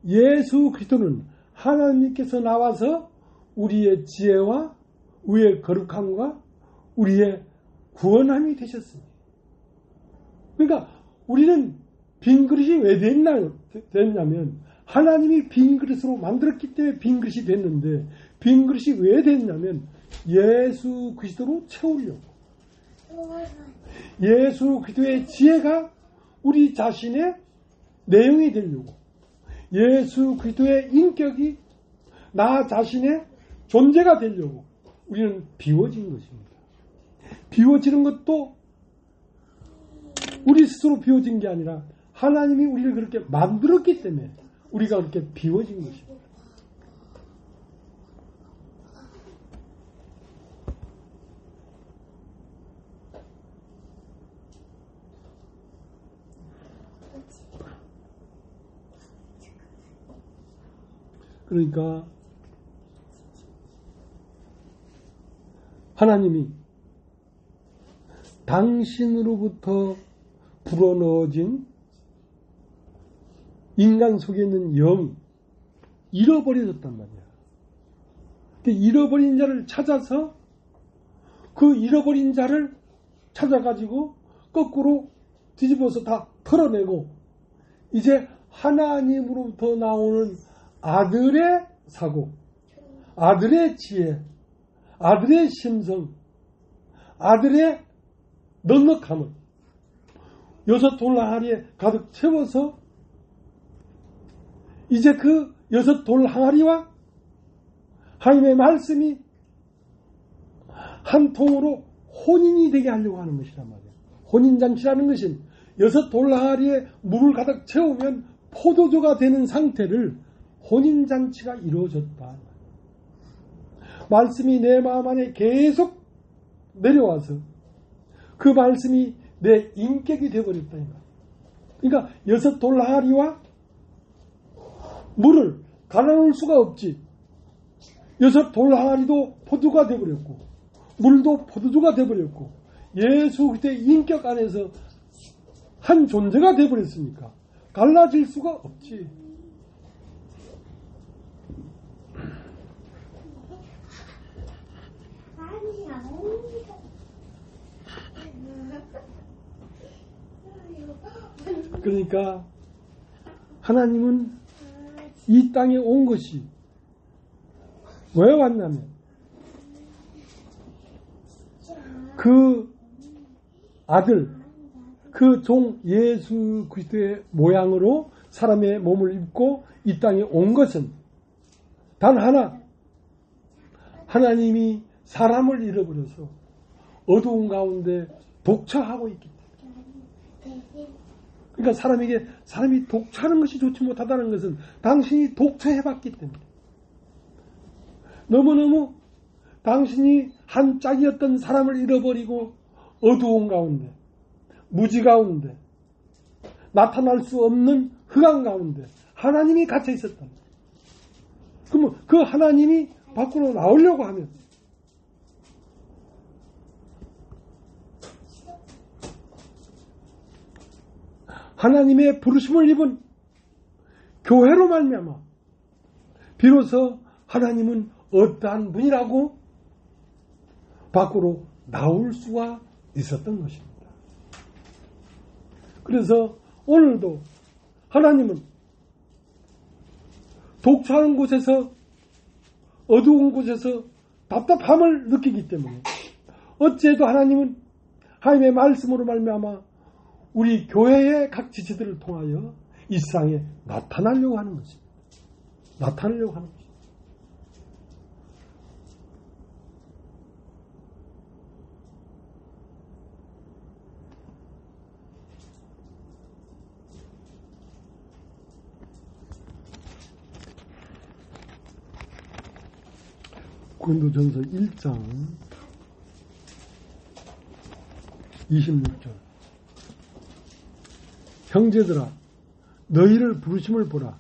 예수 그리스도는 하나님께서 나와서 우리의 지혜와 우리의 거룩함과 우리의 구원함이 되셨습니다. 그러니까 우리는 빈 그릇이 왜 됐냐면 하나님이 빈 그릇으로 만들었기 때문에 빈 그릇이 됐는데 빈 그릇이 왜 됐냐면 예수 그리스도로 채우려고 예수 그리스도의 지혜가 우리 자신의 내용이 되려고, 예수 그리스도의 인격이 나 자신의 존재가 되려고 우리는 비워진 것입니다. 비워지는 것도 우리 스스로 비워진 게 아니라 하나님이 우리를 그렇게 만들었기 때문에 우리가 그렇게 비워진 것입니다. 그러니까 하나님이 당신으로부터 불어넣어진 인간 속에 있는 영이 잃어버려졌단 말이야. 잃어버린 자를 찾아서 그 잃어버린 자를 찾아가지고 거꾸로 뒤집어서 다 털어내고 이제 하나님으로부터 나오는 아들의 사고, 아들의 지혜, 아들의 심성, 아들의 넉넉함을 여섯 돌 항아리에 가득 채워서 이제 그 여섯 돌 항아리와 하나님의 말씀이 한 통으로 혼인이 되게 하려고 하는 것이란 말이에요. 혼인잔치라는 것은 여섯 돌 항아리에 물을 가득 채우면 포도주가 되는 상태를 혼인잔치가 이루어졌다. 말씀이 내 마음 안에 계속 내려와서 그 말씀이 내 인격이 되어버렸다. 그러니까 여섯 돌 항아리와 물을 갈아놓을 수가 없지. 여섯 돌 항아리도 포도가 되어버렸고 물도 포도주가 되어버렸고 예수 그리스도의 인격 안에서 한 존재가 되어버렸으니까 갈라질 수가 없지. 그러니까 하나님은 이 땅에 온 것이 왜 왔냐면 그 아들, 그 종 예수 그리스도의 모양으로 사람의 몸을 입고 이 땅에 온 것은 단 하나, 하나님이 사람을 잃어버려서 어두운 가운데 독처하고 있기 때문에. 그러니까 사람이 독처하는 것이 좋지 못하다는 것은 당신이 독처해봤기 때문에. 너무너무 당신이 한 짝이었던 사람을 잃어버리고 어두운 가운데, 무지 가운데, 나타날 수 없는 흑암 가운데 하나님이 갇혀 있었다. 그러면 그 하나님이 밖으로 나오려고 하면 하나님의 부르심을 입은 교회로 말미암아 비로소 하나님은 어떠한 분이라고 밖으로 나올 수가 있었던 것입니다. 그래서 오늘도 하나님은 독처하는 곳에서 어두운 곳에서 답답함을 느끼기 때문에 어째도 하나님은 하나님의 말씀으로 말미암아 우리 교회의 각 지체들을 통하여 이 세상에 나타나려고 하는 것입니다. 나타나려고 하는 것입니다. 고린도전서 1장 26절 형제들아 너희를 부르심을 보라.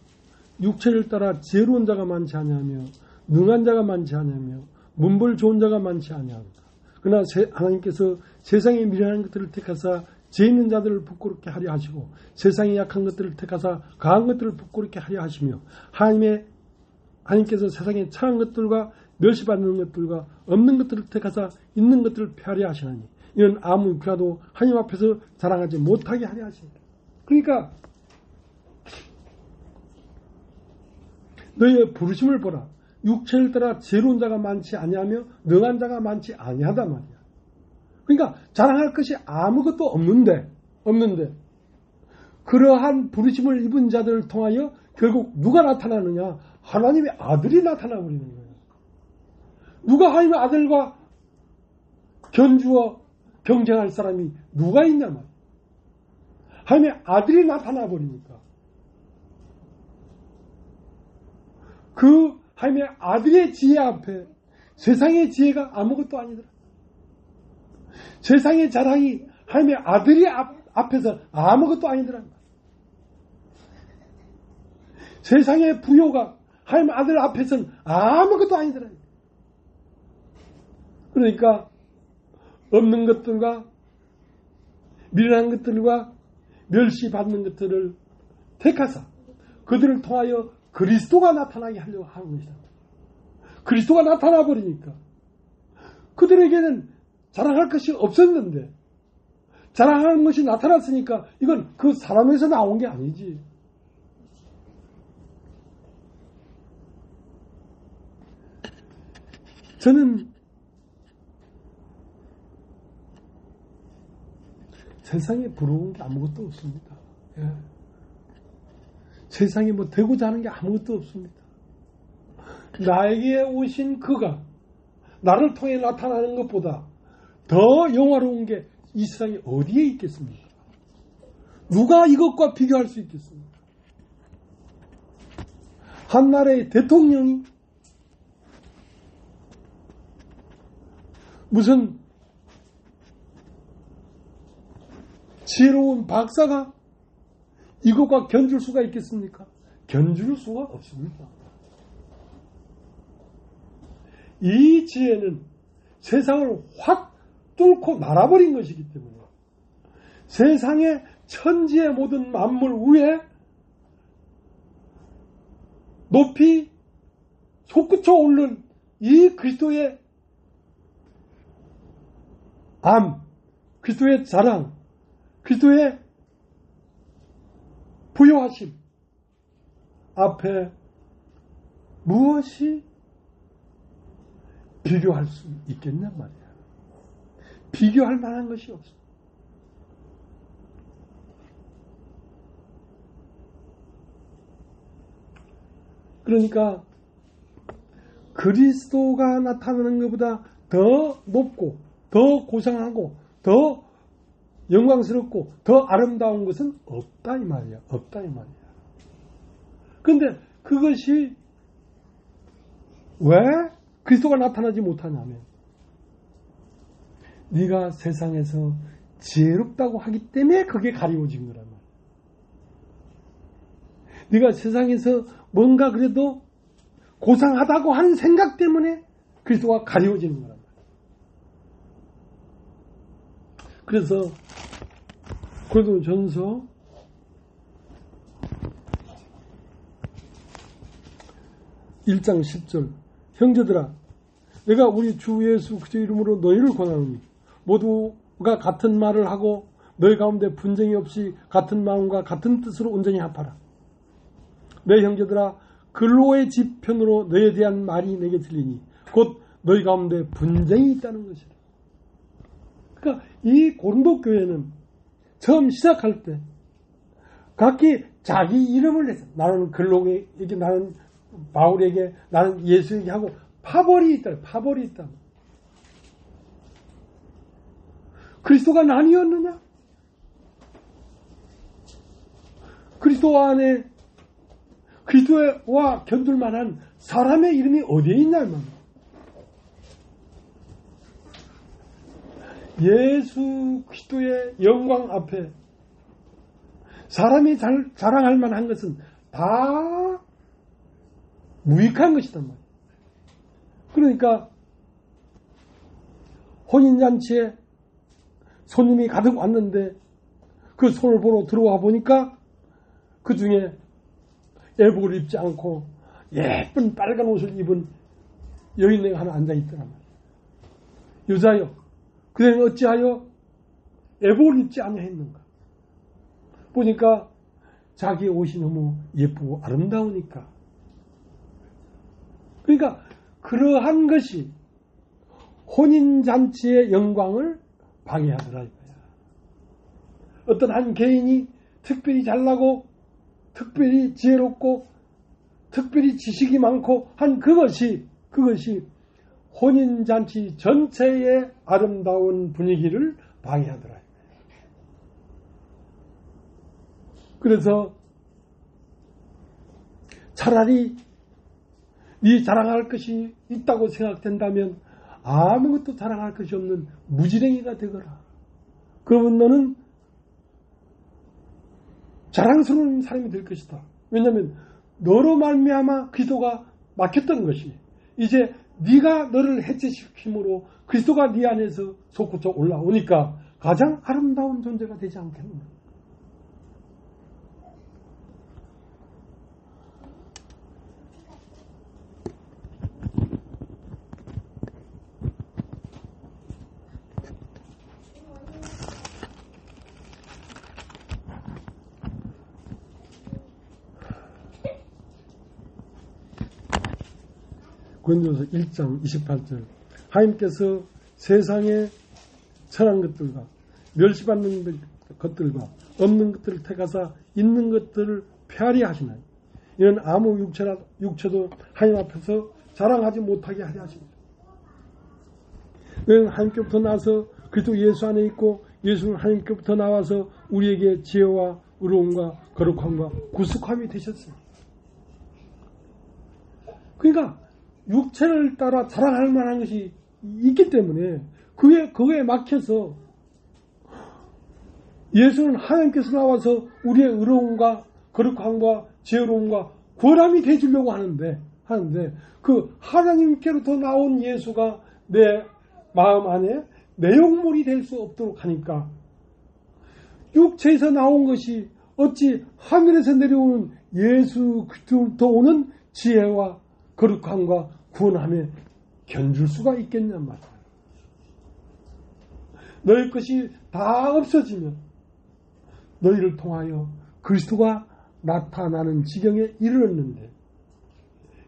육체를 따라 지혜로운 자가 많지 아니하며 능한 자가 많지 아니하며 문벌 좋은 자가 많지 아니하도다. 그러나 하나님께서 세상에 미련한 것들을 택하사 죄 있는 자들을 부끄럽게 하려 하시고 세상에 약한 것들을 택하사 강한 것들을 부끄럽게 하려 하시며 하나님께서 세상에 착한 것들과 멸시받는 것들과 없는 것들을 택하사 있는 것들을 폐하려 하시나니 이는 아무 육체라도 하나님 앞에서 자랑하지 못하게 하려 하십니다. 그러니까 너희의 부르심을 보라. 육체를 따라 지혜로운 자가 많지 아니하며 능한 자가 많지 아니하단 말이야. 그러니까 자랑할 것이 아무것도 없는데 그러한 부르심을 입은 자들을 통하여 결국 누가 나타나느냐? 하나님의 아들이 나타나 버리는 거예요. 누가 하나님의 아들과 견주어 경쟁할 사람이 누가 있냐면 하나님의 아들이 나타나 버리니까 그 하나님의 아들의 지혜 앞에 세상의 지혜가 아무것도 아니더라. 세상의 자랑이 하나님의 아들이 앞에서 아무것도 아니더라. 세상의 부요가 하나님의 아들 앞에서는 아무것도 아니더라. 그러니까 없는 것들과 미련한 것들과 멸시받는 것들을 택하사 그들을 통하여 그리스도가 나타나게 하려고 하는 것이다. 그리스도가 나타나 버리니까 그들에게는 자랑할 것이 없었는데 자랑하는 것이 나타났으니까 이건 그 사람에서 나온 게 아니지. 저는 세상에 부러운 게 아무것도 없습니다. 예. 세상에 뭐 되고자 하는 게 아무것도 없습니다. 나에게 오신 그가 나를 통해 나타나는 것보다 더 영화로운 게 이 세상에 어디에 있겠습니까? 누가 이것과 비교할 수 있겠습니까? 한 나라의 대통령이 무슨 지혜로운 박사가 이것과 견줄 수가 있겠습니까? 견줄 수가 없습니다. 이 지혜는 세상을 확 뚫고 날아버린 것이기 때문에 세상의 천지의 모든 만물 위에 높이 솟구쳐 오른 이 그리스도의 그리스도의 자랑, 그리스도의 부요하심 앞에 무엇이 비교할 수 있겠냔 말이야. 비교할 만한 것이 없어. 그러니까 그리스도가 나타나는 것보다 더 높고 더 고상하고 더 영광스럽고 더 아름다운 것은 없다 이 말이야. 없다 이 말이야. 그런데 그것이 왜 그리스도가 나타나지 못하냐면 네가 세상에서 지혜롭다고 하기 때문에 그게 가리워진 거란 말이야. 네가 세상에서 뭔가 그래도 고상하다고 하는 생각 때문에 그리스도가 가리워지는 거란 말이야. 그래서 고린도전서 1장 10절 형제들아 내가 우리 주 예수 그리스도 이름으로 너희를 권하노니 모두가 같은 말을 하고 너희 가운데 분쟁이 없이 같은 마음과 같은 뜻으로 온전히 합하라. 내 형제들아 근로의 지편으로 너희에 대한 말이 내게 들리니 곧 너희 가운데 분쟁이 있다는 것이라. 그러니까 이 고린도 교회는 처음 시작할 때 각기 자기 이름을 내서 나는 근로에게 나는 바울에게 나는 예수에게 하고 파벌이 있다. 파벌이 있다. 그리스도가 나뉘었느냐? 그리스도 안에 그리스도와 견줄 만한 사람의 이름이 어디에 있냐 말이야. 예수 그리스도의 영광 앞에 사람이 자랑할 만한 것은 다 무익한 것이단 말이야. 그러니까 혼인잔치에 손님이 가득 왔는데 그 손을 보러 들어와 보니까 그 중에 예복을 입지 않고 예쁜 빨간 옷을 입은 여인네가 하나 앉아있더란 말이야. 여자여 그대는 어찌하여 예복을 입지 아니했는가? 보니까 자기의 옷이 너무 예쁘고 아름다우니까. 그러니까 그러한 것이 혼인잔치의 영광을 방해하더라 이거야. 어떤 한 개인이 특별히 잘나고 특별히 지혜롭고 특별히 지식이 많고 한 그것이 혼인잔치 전체의 아름다운 분위기를 방해하더라. 그래서 차라리 네 자랑할 것이 있다고 생각된다면 아무것도 자랑할 것이 없는 무지랭이가 되거라. 그러면 너는 자랑스러운 사람이 될 것이다. 왜냐하면 너로 말미암아 그리스도가 막혔던 것이 이제 네가 너를 해체시킴으로 그리스도가 네 안에서 솟구쳐 올라오니까 가장 아름다운 존재가 되지 않겠느냐. 고린도서 1장 28절 하나님께서 세상에 천한 것들과 멸시받는 것들과 없는 것들을 택하사 있는 것들을 폐하리 하시나니 이는 아무 육체도 하나님 앞에서 자랑하지 못하게 하려 하십니다. 너희는 하나님께부터 나와서 그리스도 예수 안에 있고 예수는 하나님께부터 나와서 우리에게 지혜와 의로움과 거룩함과 구속함이 되셨어요. 그러니까 육체를 따라 자랑할 만한 것이 있기 때문에 그거에 막혀서 예수는 하나님께서 나와서 우리의 의로움과 거룩함과 지혜로움과 권함이 되주려고 하는데 그 하나님께로부터 나온 예수가 내 마음 안에 내용물이 될 수 없도록 하니까 육체에서 나온 것이 어찌 하늘에서 내려오는 예수 그리스도로부터 오는 지혜와 거룩함과 구원함에 견줄 수가 있겠냔 말이야. 너희 것이 다 없어지면 너희를 통하여 그리스도가 나타나는 지경에 이르렀는데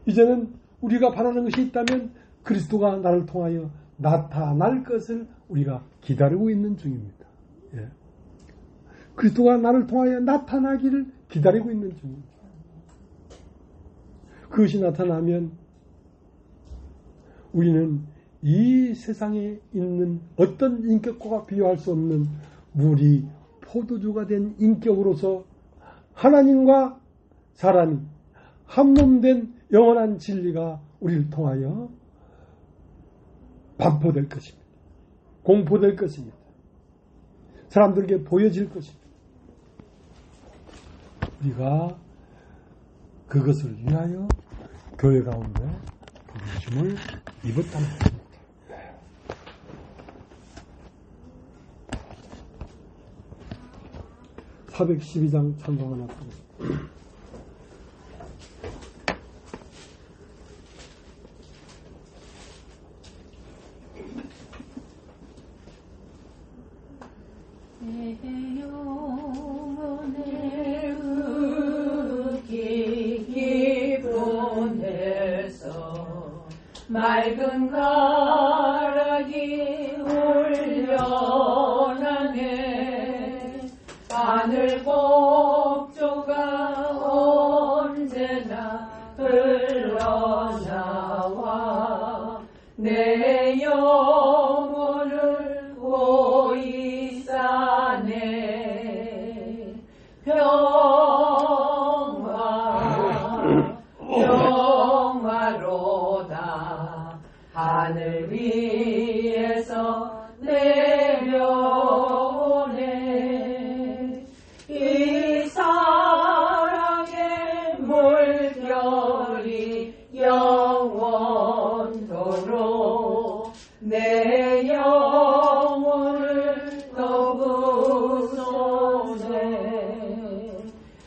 이제는 우리가 바라는 것이 있다면 그리스도가 나를 통하여 나타날 것을 우리가 기다리고 있는 중입니다. 예. 그리스도가 나를 통하여 나타나기를 기다리고 있는 중입니다. 그것이 나타나면 우리는 이 세상에 있는 어떤 인격과 비교할 수 없는 물이 포도주가 된 인격으로서 하나님과 사람이 한 몸 된 영원한 진리가 우리를 통하여 반포될 것입니다. 공포될 것입니다. 사람들에게 보여질 것입니다. 우리가 그것을 위하여 교회 가운데 부르심을 입었다는 것입니다. 412장 찬송을 놨습니다. 맑은 가락이 올려나네 하늘 곡조가 언제나 흘러나와 내 영혼을 고이 싸네 평화로다 하늘 위에서 내려오네 이 사랑의 물결이 영원토록 내 영혼을 더구소세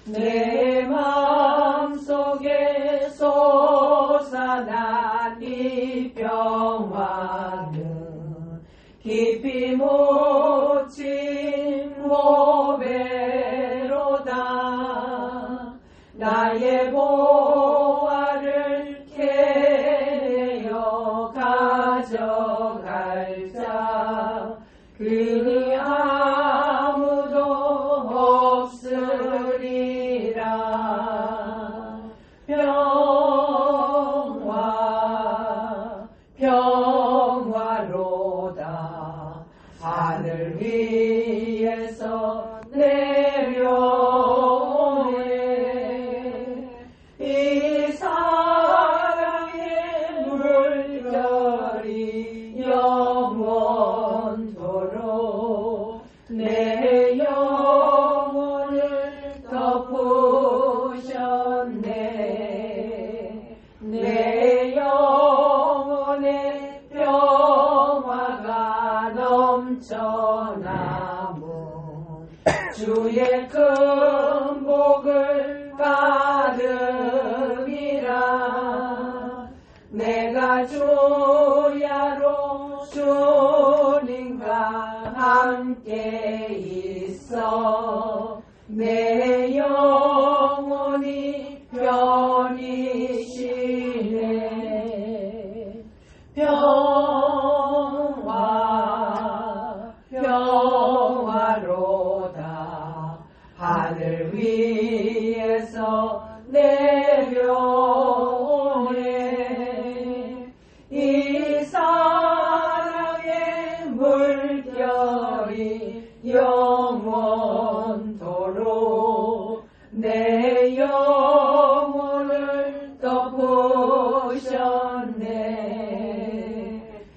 내 마음속에 솟아난 이 평화는 깊이 묻힌 보배로다 나의 보화를 캐내어 가져갈 자 그 하늘 위에서 내려오네. 이 사랑의 물결이 영원토록 내 영혼을 덮으셨네. 내 영혼에 평화가 넘쳐나무 주의 큰 복을 받으리라. 내가 주야로 주님과 함께 있어 내 영혼이 편히 쉬네. 평화로다. 하늘 위에서 내려오네. 이 사랑의 물결이 영원토록 내 영혼을 덮으셨네.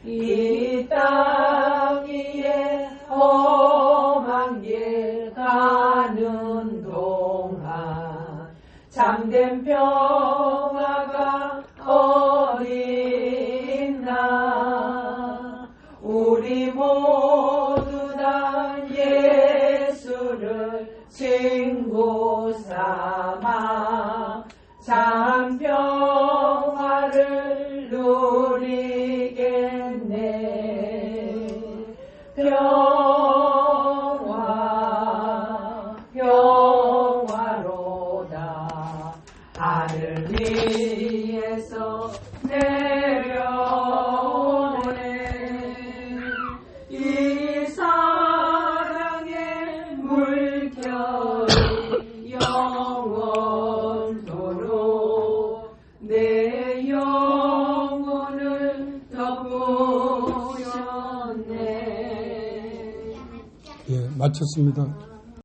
이 땅 위에 험한 길 가는 동안 참된 평화가 어딨나. 우리 모두 다 예수를 친구 삼아 참 평화를 누리겠네. 평화로다. 하늘 위에서 내려오네. 이 사랑의 물결이 영원토록 내 영혼을 덮으셨네. 예, 마쳤습니다.